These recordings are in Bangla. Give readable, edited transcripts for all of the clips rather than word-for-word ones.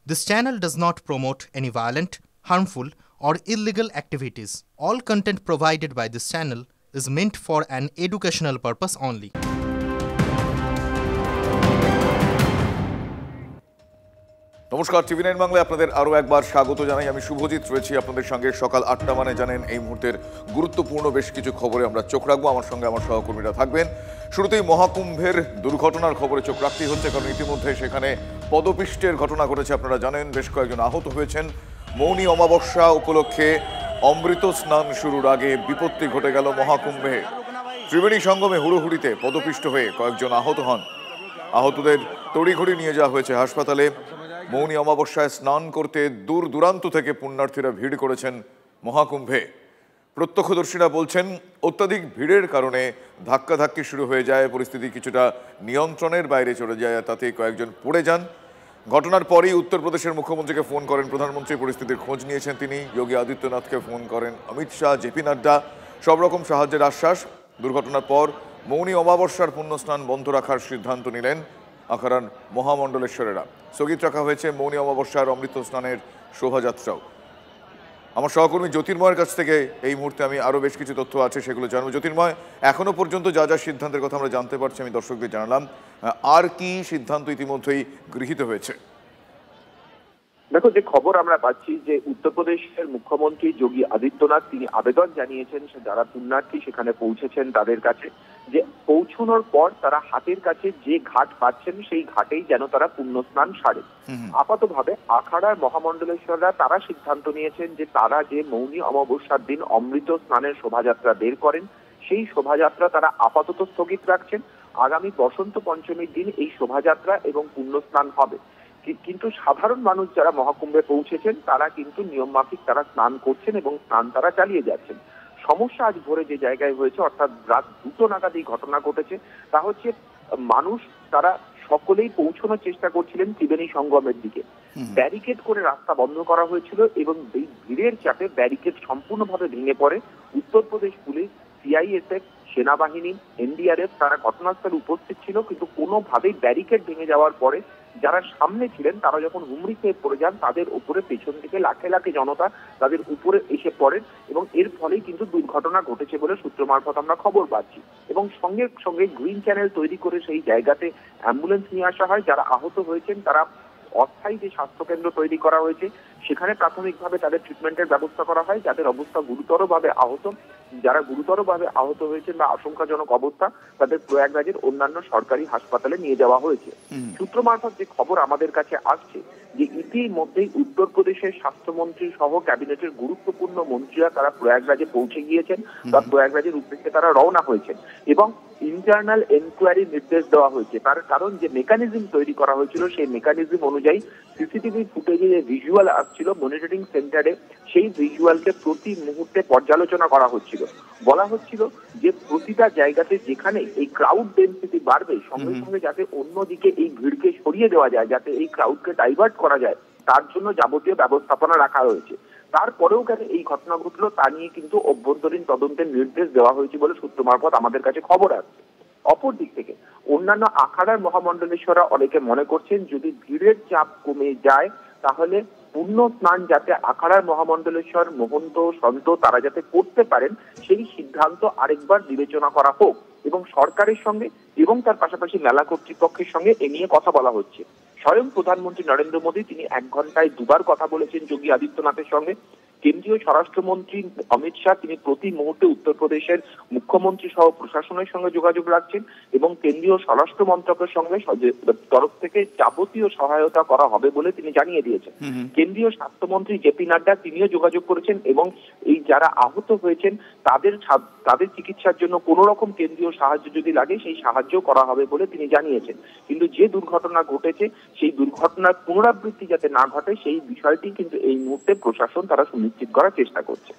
This channel does not promote any violent, harmful, or illegal activities. All content provided by this channel is meant for an educational purpose only. নমস্কার, টিভি9 বাংলায় আপনাদের আরও একবার স্বাগত জানাই। আমি শুভজিৎ রয়েছি আপনাদের সঙ্গে। সকাল ৮টা মানে জানেন এই মুহূর্তের গুরুত্বপূর্ণ বেশ কিছু খবরে আমরা চোখ রাখবো। আমার সঙ্গে আমার সহকর্মীরা থাকবেন। শুরুতেই মহাকুম্ভের দুর্ঘটনার খবরে চোখ রাখতেই হচ্ছে, কারণ ইতিমধ্যে সেখানে পদপিষ্টের ঘটনা ঘটেছে। আপনারা জানেন বেশ কয়েকজন আহত হয়েছেন। মৌনী অমাবস্যা উপলক্ষে অমৃত স্নান শুরুর আগে বিপত্তি ঘটে গেল মহাকুম্ভে। ত্রিবেণী সঙ্গমে হুড়োহুড়িতে পদপিষ্ট হয়ে কয়েকজন আহত হন। আহতদের তড়িঘড়ি নিয়ে যাওয়া হয়েছে হাসপাতালে। মৌনী অমাবস্যায় স্নান করতে দূর দূরান্ত থেকে পুণ্যার্থীরা ভিড় করেছেন মহাকুম্ভে। প্রত্যক্ষদর্শীরা বলছেন অত্যাধিক ভিড়ের কারণে ধাক্কাধাক্কি শুরু হয়ে যায়, পরিস্থিতি কিছুটা নিয়ন্ত্রণের বাইরে চলে যায়, তাতে কয়েকজন পড়ে যান। ঘটনার পরেই উত্তরপ্রদেশের মুখ্যমন্ত্রীকে ফোন করেন প্রধানমন্ত্রী, পরিস্থিতির খোঁজ নিয়েছেন তিনি। যোগী আদিত্যনাথকে ফোন করেন অমিত শাহ, জেপি নাড্ডা, সব রকম সাহায্যের আশ্বাস। দুর্ঘটনার পর মৌনী অমাবস্যার পুণ্যস্নান বন্ধ রাখার সিদ্ধান্ত নিলেন আখাড়ার মহামণ্ডলেশ্বরেরা। স্থগিত রাখা হয়েছে মৌনী অমাবস্যার অমৃত স্নানের শোভাযাত্রাও। আমার সহকর্মী জ্যোতির্ময়ের কাছ থেকে এই মুহূর্তে আমি আরও বেশ কিছু তথ্য আছে, সেগুলো জানবো। জ্যোতির্ময়, এখনো পর্যন্ত যা যা সিদ্ধান্তের কথা আমরা জানতে পারছি আমি দর্শকদের জানালাম, আর কি সিদ্ধান্ত ইতিমধ্যেই গৃহীত হয়েছে? দেখো, যে খবর আমরা পাচ্ছি যে উত্তরপ্রদেশের মুখ্যমন্ত্রী যোগী আদিত্যনাথ তিনি আবেদন জানিয়েছেন যারা পুণ্যার্থী সেখানে পৌঁছেছেন তাদের কাছে, যে পৌঁছানোর পর তারা হাতের কাছে যে ঘাট পাচ্ছেন সেই ঘাটেই যেন তারা পুণ্য স্নান সারে। আপাতভাবে আখাড়ার মহামণ্ডলেশ্বররা তারা সিদ্ধান্ত নিয়েছেন যে তারা যে মৌনী অমাবস্যার দিন অমৃত স্নানের শোভাযাত্রা বের করেন সেই শোভাযাত্রা তারা আপাতত স্থগিত রাখছেন। আগামী বসন্ত পঞ্চমীর দিন এই শোভাযাত্রা এবং পুণ্য স্নান হবে। কিন্তু সাধারণ মানুষ যারা মহাকুম্ভে পৌঁছেছেন তারা কিন্তু নিয়ম মাফিক তারা স্নান করছেন এবং স্নান তারা চালিয়ে যাচ্ছেন। সমস্যা আজ ভোরে যে জায়গায় হয়েছে, অর্থাৎ রাত 2টো নাগাদ এই ঘটনা ঘটেছে, তা হচ্ছে মানুষ তারা সকলেই পৌঁছানোর চেষ্টা করছিলেন ত্রিবেণী সঙ্গমের দিকে। ব্যারিকেড করে রাস্তা বন্ধ করা হয়েছিল এবং এই ভিড়ের চাপে ব্যারিকেড সম্পূর্ণভাবে ভেঙে পড়ে। উত্তরপ্রদেশ পুলিশ, সিআইএসএফ, সেনাবাহিনী, এনডিআরএফ তারা ঘটনাস্থলে উপস্থিত ছিল, কিন্তু কোনোভাবেই ব্যারিকেড ভেঙে যাওয়ার পরে যারা সামনে ছিলেন তারা যখন হুমড়ি খেয়ে পড়ে যান, তাদের উপরে পেছন থেকে লাখে লাখে জনতা তাদের উপরে এসে পড়েন এবং এর ফলেই কিন্তু দুর্ঘটনা ঘটেছে বলে সূত্র মারফত আমরা খবর পাচ্ছি। এবং সঙ্গে সঙ্গে গ্রিন চ্যানেল তৈরি করে সেই জায়গাতে অ্যাম্বুলেন্স নিয়ে আসা হয়। যারা আহত হয়েছেন তারা অস্থায়ী যে স্বাস্থ্যকেন্দ্র তৈরি করা হয়েছে সেখানে প্রাথমিকভাবে তাদের ট্রিটমেন্টের ব্যবস্থা করা হয়। যাদের অবস্থা যারা গুরুতরভাবে আহত হয়েছেন বা আশঙ্কাজনক অবস্থা, তাদের প্রয়াগরাজের অন্যান্য সরকারি হাসপাতালে নিয়ে যাওয়া হয়েছে। সূত্র মারফত যে খবর আমাদের কাছে আসছে যে ইতিমধ্যেই উত্তরপ্রদেশের স্বাস্থ্যমন্ত্রী সহ ক্যাবিনেটের গুরুত্বপূর্ণ মন্ত্রীরা তারা প্রয়াগরাজে পৌঁছে গিয়েছেন বা প্রয়াগরাজের উদ্দেশ্যে তারা রওনা হয়েছেন এবং ইন্টারনাল এনকোয়ারি নির্দেশ দেওয়া হয়েছে। তার কারণ যে মেকানিজম তৈরি করা হয়েছিল সেই মেকানিজম অনুযায়ী সিসিটিভি ফুটেজে যে ভিজুয়াল আসছিল মনিটরিং সেন্টারে, সেই ভিজুয়ালকে প্রতি মুহূর্তে পর্যালোচনা করা হচ্ছিল। বলা হচ্ছিল যে প্রতিটা জায়গাতে যেখানে এই ক্রাউড ডেন্সিটি বাড়বে সঙ্গে সঙ্গে যাতে অন্যদিকে এই ভিড়কে সরিয়ে দেওয়া যায়, যাতে এই ক্রাউডকে ডাইভার্ট করা যায়, তার জন্য যাবতীয় ব্যবস্থাপনা রাখা হয়েছে। তারপরেও কেন এই ঘটনা ঘটলো তা নিয়ে কিন্তু অভ্যন্তরীণ তদন্তের নির্দেশ দেওয়া হয়েছে বলে সূত্র মারফত আমাদের কাছে খবর আসছে। অপর দিক থেকে অন্যান্য আখাড়ার মহামণ্ডলেশ্বররা অনেকে মনে করছেন যদি ভিড়ের চাপ কমে যায় তাহলে পুণ্য স্নান যাতে আখাড়ার মহামণ্ডলেশ্বর মহন্ত সন্ত তারা যাতে করতে পারেন সেই সিদ্ধান্ত আরেকবার বিবেচনা করা হোক এবং সরকারের সঙ্গে এবং তার পাশাপাশি মেলা কর্তৃপক্ষের সঙ্গে এ নিয়ে কথা বলা হচ্ছে। স্বয়ং প্রধানমন্ত্রী নরেন্দ্র মোদী তিনি 1 ঘন্টায় 2বার কথা বলেছেন যোগী আদিত্যনাথের সঙ্গে। কেন্দ্রীয় স্বরাষ্ট্রমন্ত্রী অমিত শাহ তিনি প্রতি মুহূর্তে উত্তরপ্রদেশের মুখ্যমন্ত্রী সহ প্রশাসনের সঙ্গে যোগাযোগ রাখছেন এবং কেন্দ্রীয় স্বরাষ্ট্র মন্ত্রকের সঙ্গে তরফ থেকে যাবতীয় সহায়তা করা হবে বলে তিনি জানিয়ে দিয়েছেন। কেন্দ্রীয় স্বাস্থ্যমন্ত্রী জেপি নাড্ডা তিনিও যোগাযোগ করেছেন এবং এই যারা আহত হয়েছেন তাদের চিকিৎসার জন্য কোন রকম কেন্দ্রীয় সাহায্য যদি লাগে সেই সাহায্য করা হবে বলে তিনি জানিয়েছেন। কিন্তু যে দুর্ঘটনা ঘটেছে সেই দুর্ঘটনার পুনরাবৃত্তি যাতে না ঘটে সেই বিষয়টি কিন্তু এই মুহূর্তে প্রশাসন তারা সুনিশ্চিত করার চেষ্টা করছে।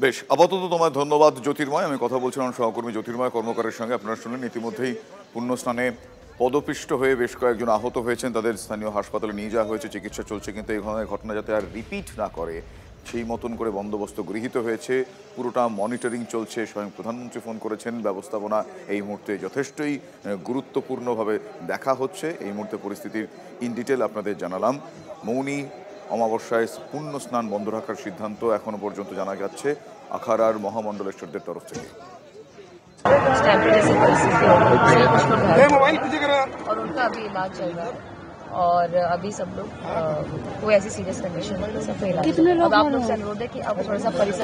বেশ, আপাতত তোমায় ধন্যবাদ জ্যোতির্ময়। আমি কথা বলছিলাম সহকর্মী জ্যোতির্ময় কর্মকারের সঙ্গে। আপনারা শুনলেন ইতিমধ্যেই পুণ্যস্নানে পদপিষ্ট হয়ে বেশ কয়েকজন আহত হয়েছেন, তাদের স্থানীয় হাসপাতালে নিয়ে যাওয়া হয়েছে, চিকিৎসা চলছে। কিন্তু এই ধরনের ঘটনা যাতে আর রিপিট না করে সেই মতন করে বন্দোবস্ত গৃহীত হয়েছে, পুরোটা মনিটরিং চলছে। স্বয়ং প্রধানমন্ত্রী ফোন করেছেন, ব্যবস্থাপনা এই মুহূর্তে যথেষ্টই গুরুত্বপূর্ণভাবে দেখা হচ্ছে। এই মুহূর্তে পরিস্থিতির ইন ডিটেল আপনাদের জানালাম। মৌনী অমাবস্যায় পুণ্য স্নান বন্ধ রাখার সিদ্ধান্ত এখনো পর্যন্ত জানা যাচ্ছে আখাড়ার মহামণ্ডলেশ্বরদের তরফ থেকে। और उनका अभी इलाज चल रहा है और अभी सब लोग कोई ऐसी सीरियस कंडीशन में सब इलाज। कितने लोग? अब आप लोग से अनुरोध है कि अब थोड़ा सा परिसर।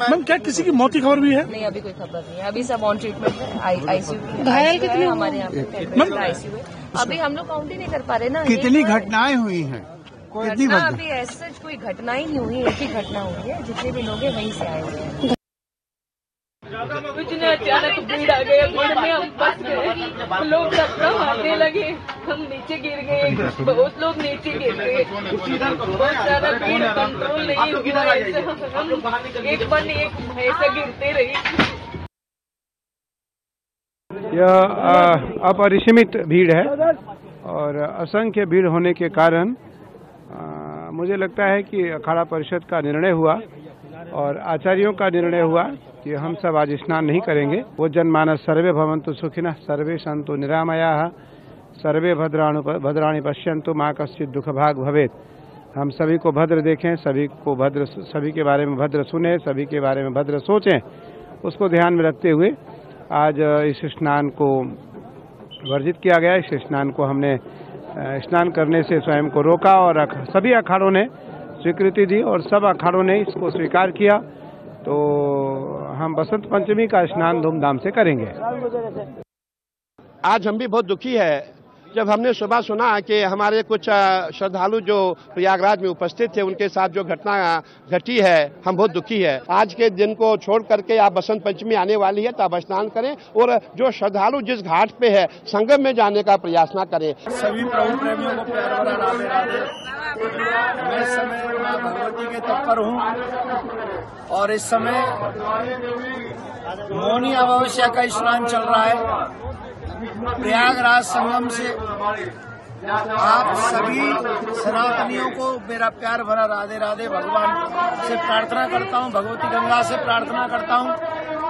मैम क्या किसी की मौत की खबर भी है? नहीं, अभी कोई खबर नहीं है। अभी सब ऑन ट्रीटमेंट है, आईसीयू। घायल कितने हमारे यहाँ पे आईसीयू है। अभी हम लोग काउंट ही नहीं कर पा रहे ना। कितनी घटनाएं हुई हैं? घटना अभी ऐसे कोई घटना ही नहीं हुई, एक ही घटना हुई है। जितने भी लोग हैं वहीं से आए हुए हैं। इतने अचानक भीड़ आ गई, भीड़ में हम फंस गए, लोग टकरा मारने लगे, हम नीचे गिर गए, बहुत लोग नीचे गिर गए, बहुत ज्यादा भीड़ कंट्रोल नहीं हुआ, हम एक बन एक ऐसा गिरते रही। यह अपरिसीमित भीड़ है और असंख्य भीड़ होने के कारण मुझे लगता है कि अखाड़ा परिषद का निर्णय हुआ और आचार्यों का निर्णय हुआ कि हम सब आज स्नान नहीं करेंगे। वो जनमानस सर्वे भवन्तु सुखिनः सर्वे सन्तु निरामयाः सर्वे भद्राणि पश्यन्तु मा कश्चित् दुःख भाग् भवेत्। हम सभी को भद्र देखें, सभी के बारे में भद्र सुने, सभी के बारे में भद्र सोचें, उसको ध्यान में रखते हुए आज इस स्नान को वर्जित किया गया। इस स्नान को हमने स्नान करने से स्वयं को रोका और सभी अखाड़ों ने स्वीकृति दी और सब अखाड़ों ने इसको स्वीकार किया। तो हम बसंत पंचमी का स्नान धूमधाम से करेंगे। आज हम भी बहुत दुखी है जब हमने सुबह सुना कि हमारे कुछ श्रद्धालु जो प्रयागराज में उपस्थित थे उनके साथ जो घटना घटी है, हम बहुत दुखी है। आज के दिन को छोड़ करके आप बसंत पंचमी आने वाली है तो आप स्नान करें और जो श्रद्धालु जिस घाट पे है संगम में जाने का प्रयास न करें। सभी प्रभु प्रेमियों को प्यार भरा राधे राधे। मैं इस समय मां भगवती के तट पर हूँ और इस समय मौनी अमावस्या का स्नान चल रहा है। प्रयागराज संगम से आप सभी सनातनियों को मेरा प्यार भरा राधे राधे। भगवान से प्रार्थना करता हूँ, भगवती गंगा से प्रार्थना करता हूँ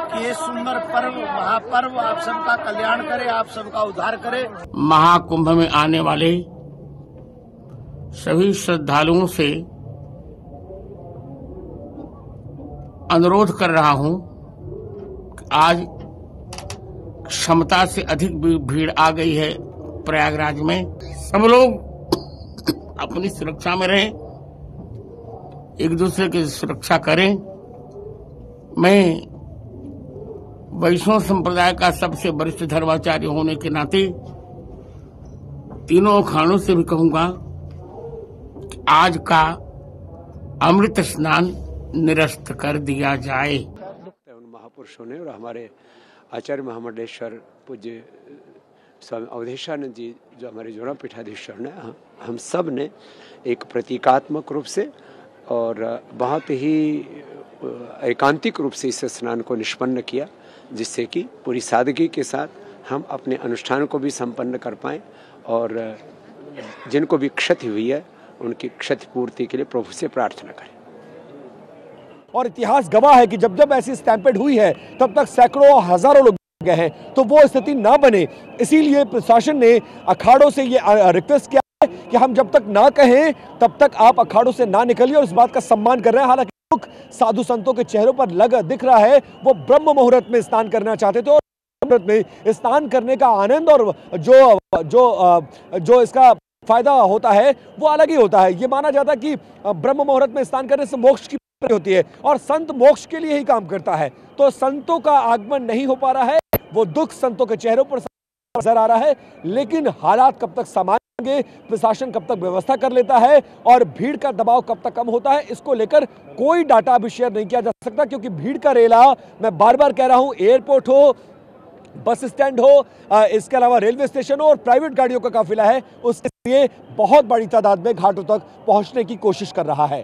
कि ये सुंदर पर्व महापर्व आप सबका कल्याण करे, आप सबका उद्धार करे। महाकुंभ में आने वाले सभी श्रद्धालुओं से अनुरोध कर रहा हूँ कि आज क्षमता से अधिक भीड़ आ गई है प्रयागराज में। सब लोग अपनी सुरक्षा में रहें, एक दूसरे की सुरक्षा करें। मैं वैष्णव संप्रदाय का सबसे वरिष्ठ धर्माचार्य होने के नाते तीनों अखाड़ों से भी कहूंगा कि आज का अमृत स्नान निरस्त कर दिया जाए। उन महापुरुषों ने और हमारे आचार्य महामंडलेश्वर पूज्य स्वामी अवधेशानंद जी जो हमारे जोड़ा पीठाधीश्वर ने, हम सब ने एक प्रतीकात्मक रूप से और बहुत ही एकांतिक रूप से इस स्नान को निष्पन्न किया, जिससे कि पूरी सादगी के साथ हम अपने अनुष्ठान को भी संपन्न कर पाएं और जिनको भी क्षति हुई है उनकी क्षतिपूर्ति के लिए प्रभु से प्रार्थना करें। और इतिहास गवाह है कि जब जब ऐसी स्टैम्पेड हुई है तब तक सैकड़ों हजारों लोग गए हैं, तो वो स्थिति ना बने इसीलिए प्रशासन ने अखाड़ों से ये रिक्वेस्ट किया है कि हम जब तक ना कहें तब तक आप अखाड़ों से ना निकलिए और इस बात का सम्मान कर रहे हैं। हालांकि साधु संतों के चेहरों पर दिख रहा है वो ब्रह्म मुहूर्त में स्नान करना चाहते थे और मुहूर्त में स्नान करने का आनंद और जो इसका फायदा होता है वो अलग ही होता है। ये माना जाता है कि ब्रह्म मुहूर्त में स्नान करने से मोक्ष की होती है और संत मोक्ष के लिए ही काम करता है। तो संतों का आगमन नहीं हो पा रहा है, वो दुख संतों के चेहरों पर नजर आ रहा है, लेकिन हालात कब तक सामान्य होंगे, प्रशासन कब तक व्यवस्था कर लेता है और भीड़ का दबाव कब तक कम होता है, इसको लेकर कोई डाटा अभी शेयर नहीं किया जा सकता। क्योंकि भीड़ का रेला, मैं बार बार कह रहा हूं, एयरपोर्ट हो, बस स्टैंड हो, इसके अलावा रेलवे स्टेशन हो और प्राइवेट गाड़ियों का काफिला है, उसके लिए बहुत बड़ी तादाद में घाटों तक पहुंचने की कोशिश कर रहा है।